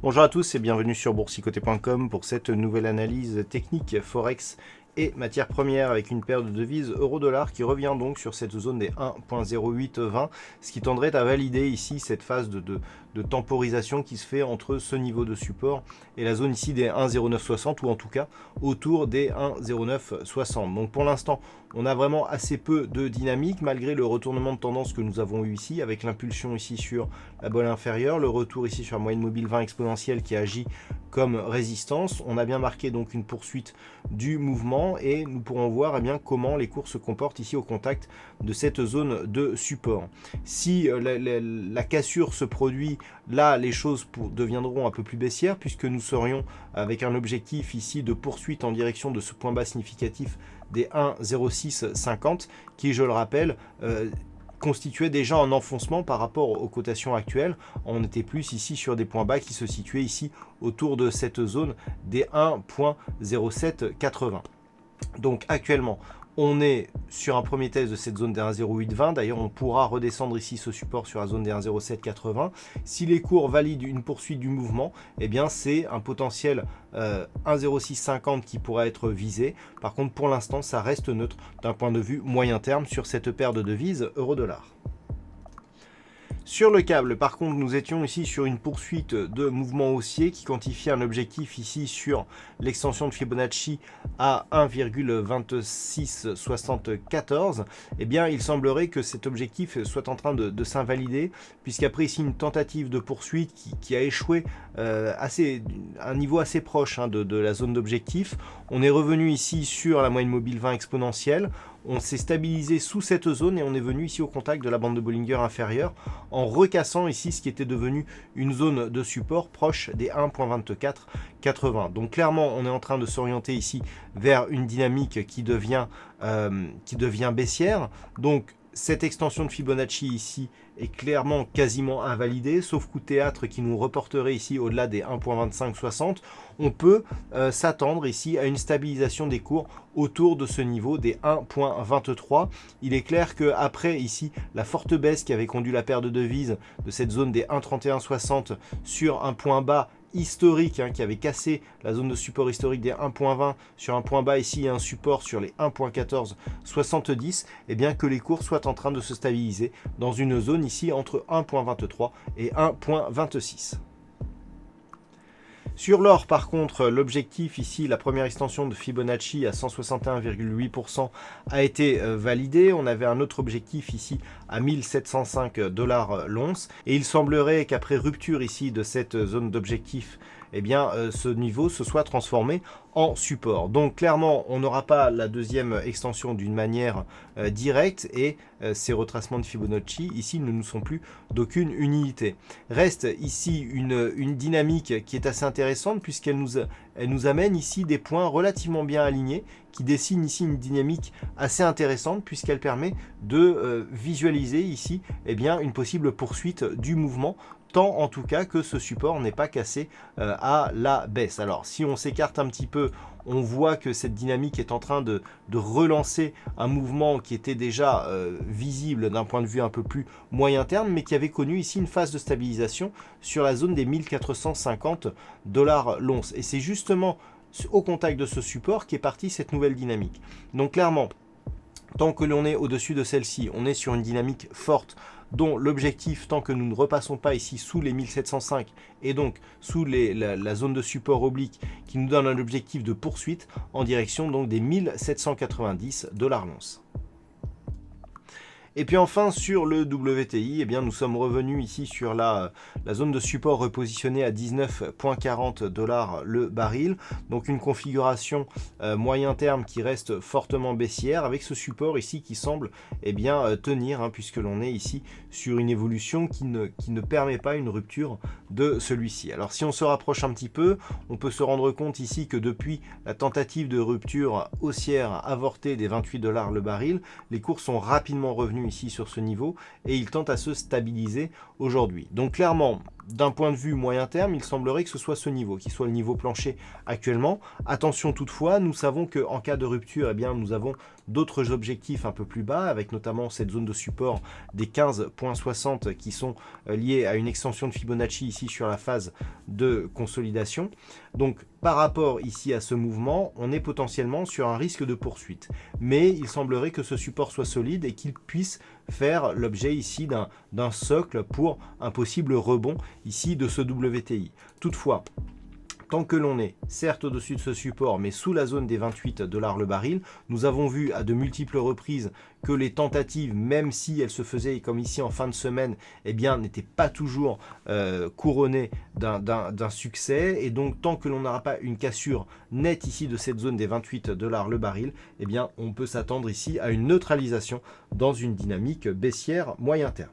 Bonjour à tous et bienvenue sur boursicoté.com pour cette nouvelle analyse technique Forex et matières premières avec une paire de devises euro-dollar qui revient donc sur cette zone des 1.0820, ce qui tendrait à valider ici cette phase de temporisation qui se fait entre ce niveau de support et la zone ici des 1.0960 ou en tout cas autour des 1.0960. Donc pour l'instant, on a vraiment assez peu de dynamique malgré le retournement de tendance que nous avons eu ici avec l'impulsion ici sur la bolle inférieure, le retour ici sur la moyenne mobile 20 exponentielle qui agit comme résistance. On a bien marqué donc une poursuite du mouvement et nous pourrons voir comment les cours se comportent ici au contact de cette zone de support. Si la cassure se produit, là les choses deviendront un peu plus baissières puisque nous serions avec un objectif ici de poursuite en direction de ce point bas significatif des 1,0650 qui, je le rappelle, constituait déjà un enfoncement par rapport aux cotations actuelles. On était plus ici sur des points bas qui se situaient ici autour de cette zone des 1.0780. Donc actuellement, on est sur un premier test de cette zone des 1.0820. D'ailleurs, on pourra redescendre ici ce support sur la zone des 1.0780. Si les cours valident une poursuite du mouvement, c'est un potentiel 1.0650 qui pourra être visé. Par contre, pour l'instant, ça reste neutre d'un point de vue moyen terme sur cette paire de devises euro-dollar. Sur le câble, par contre, nous étions ici sur une poursuite de mouvement haussier qui quantifie un objectif ici sur l'extension de Fibonacci à 1,2674. Il semblerait que cet objectif soit en train de s'invalider, puisqu'après ici une tentative de poursuite qui a échoué à un niveau assez proche de la zone d'objectif. On est revenu ici sur la moyenne mobile 20 exponentielle. On s'est stabilisé sous cette zone et on est venu ici au contact de la bande de Bollinger inférieure en recassant ici ce qui était devenu une zone de support proche des 1.2480. Donc clairement, on est en train de s'orienter ici vers une dynamique qui devient baissière. Donc cette extension de Fibonacci ici est clairement quasiment invalidée, sauf coup de théâtre qui nous reporterait ici au-delà des 1.2560. On peut s'attendre ici à une stabilisation des cours autour de ce niveau des 1.23. Il est clair qu'après ici la forte baisse qui avait conduit la paire de devises de cette zone des 1.3160 sur un point bas historique qui avait cassé la zone de support historique des 1.20 sur un point bas ici et un support sur les 1.1470, que les cours soient en train de se stabiliser dans une zone ici entre 1.23 et 1.26. Sur l'or, par contre, l'objectif ici, la première extension de Fibonacci à 161,8% a été validé. On avait un autre objectif ici à 1705$ l'once. Et il semblerait qu'après rupture ici de cette zone d'objectif, ce niveau se soit transformé en support. Donc clairement, on n'aura pas la deuxième extension d'une manière directe et ces retracements de Fibonacci ici ne nous sont plus d'aucune utilité. Reste ici une dynamique qui est assez intéressante puisqu'elle nous amène ici des points relativement bien alignés qui dessinent ici une dynamique assez intéressante puisqu'elle permet de visualiser ici une possible poursuite du mouvement, tant en tout cas que ce support n'est pas cassé à la baisse. Alors si on s'écarte un petit peu, on voit que cette dynamique est en train de relancer un mouvement qui était déjà visible d'un point de vue un peu plus moyen terme, mais qui avait connu ici une phase de stabilisation sur la zone des 1450$ l'once. Et c'est justement au contact de ce support qu'est partie cette nouvelle dynamique. Donc clairement, tant que l'on est au-dessus de celle-ci, on est sur une dynamique forte dont l'objectif, tant que nous ne repassons pas ici sous les 1705 et donc sous la zone de support oblique qui nous donne un objectif de poursuite en direction donc des 1790$ l'once. Et puis enfin sur le WTI, nous sommes revenus ici sur la zone de support repositionnée à 19,40$ le baril. Donc une configuration moyen terme qui reste fortement baissière avec ce support ici qui semble tenir puisque l'on est ici sur une évolution qui ne permet pas une rupture de celui-ci. Alors si on se rapproche un petit peu, on peut se rendre compte ici que depuis la tentative de rupture haussière avortée des 28$ le baril, les cours sont rapidement revenus ici sur ce niveau et il tente à se stabiliser aujourd'hui. Donc clairement, d'un point de vue moyen terme, il semblerait que ce soit ce niveau, qui soit le niveau plancher actuellement. Attention toutefois, nous savons qu'en cas de rupture, eh bien, nous avons d'autres objectifs un peu plus bas, avec notamment cette zone de support des 15,60 qui sont liés à une extension de Fibonacci ici sur la phase de consolidation. Donc par rapport ici à ce mouvement, on est potentiellement sur un risque de poursuite. Mais il semblerait que ce support soit solide et qu'il puisse faire l'objet ici d'un socle pour un possible rebond ici de ce WTI. Toutefois, tant que l'on est certes au-dessus de ce support, mais sous la zone des 28 $ le baril, nous avons vu à de multiples reprises que les tentatives, même si elles se faisaient comme ici en fin de semaine, eh bien, n'étaient pas toujours couronnées d'un succès. Et donc, tant que l'on n'aura pas une cassure nette ici de cette zone des 28 $ le baril, eh bien, on peut s'attendre ici à une neutralisation dans une dynamique baissière moyen terme.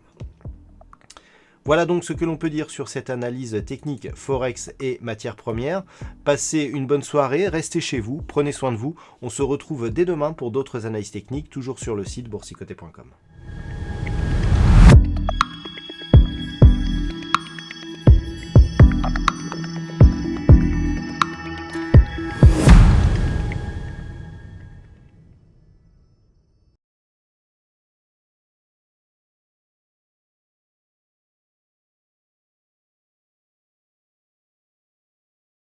Voilà donc ce que l'on peut dire sur cette analyse technique Forex et matières premières. Passez une bonne soirée, restez chez vous, prenez soin de vous. On se retrouve dès demain pour d'autres analyses techniques, toujours sur le site boursicoté.com.